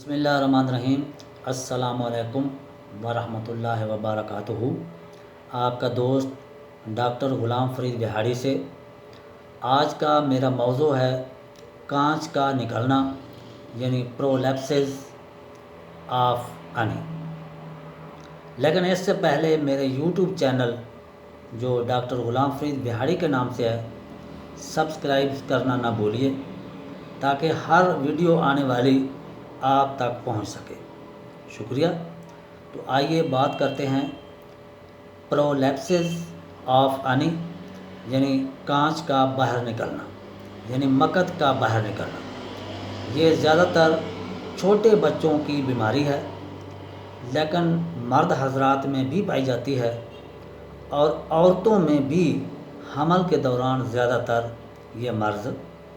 बिस्मिल्लाहिर्रहमानिर्रहीम। अस्सलामुअलैकुम वरहमतुल्लाहि वबरकातुहू। आपका दोस्त डॉक्टर ग़ुलाम फ़रीद बिहारी से। आज का मेरा मौज़ू है कांच का निकलना यानी प्रोलैप्सिस ऑफ अनी। लेकिन इससे पहले मेरे यूट्यूब चैनल जो डॉक्टर ग़ुलाम फ़रीद बिहारी के नाम से है सब्सक्राइब करना ना भूलिए ताकि हर वीडियो आने वाली आप तक पहुंच सके। शुक्रिया। तो आइए बात करते हैं प्रोलैप्सिस ऑफ अनी यानी कांच का बाहर निकलना यानी मकत का बाहर निकलना। ये ज़्यादातर छोटे बच्चों की बीमारी है लेकिन मर्द हजरात में भी पाई जाती है और औरतों में भी हमल के दौरान ज़्यादातर ये मर्ज़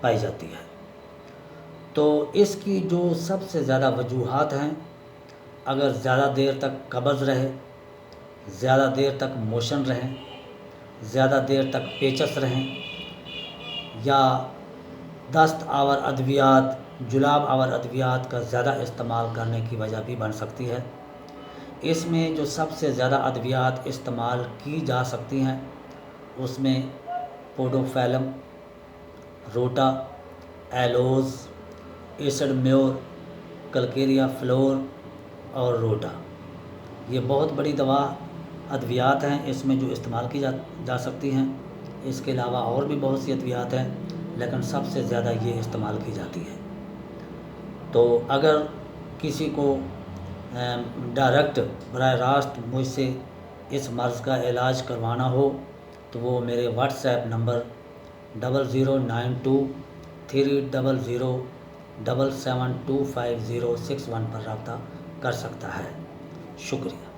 पाई जाती है। तो इसकी जो सबसे ज़्यादा वजूहात हैं, अगर ज़्यादा देर तक कब्ज़ रहे, ज़्यादा देर तक मोशन रहें, ज़्यादा देर तक पेचस रहें या दस्त आवर अद्वियात जुलाब आवर अद्वियात का ज़्यादा इस्तेमाल करने की वजह भी बन सकती है। इसमें जो सबसे ज़्यादा अद्वियात इस्तेमाल की जा सकती हैं उसमें पोडोफैलम, रोटा, एलोज़, एसिड म्योर, कलकेरिया फ्लोर और रोटा। ये बहुत बड़ी दवा अद्वियात हैं इसमें जो इस्तेमाल की जा सकती हैं। इसके अलावा और भी बहुत सी अद्वियात हैं लेकिन सबसे ज़्यादा ये इस्तेमाल की जाती है। तो अगर किसी को डायरेक्ट बराह रास्त मुझसे इस मर्ज़ का इलाज करवाना हो तो वो मेरे व्हाट्सएप नंबर 00923007725061 पर रब्ता कर सकता है। शुक्रिया।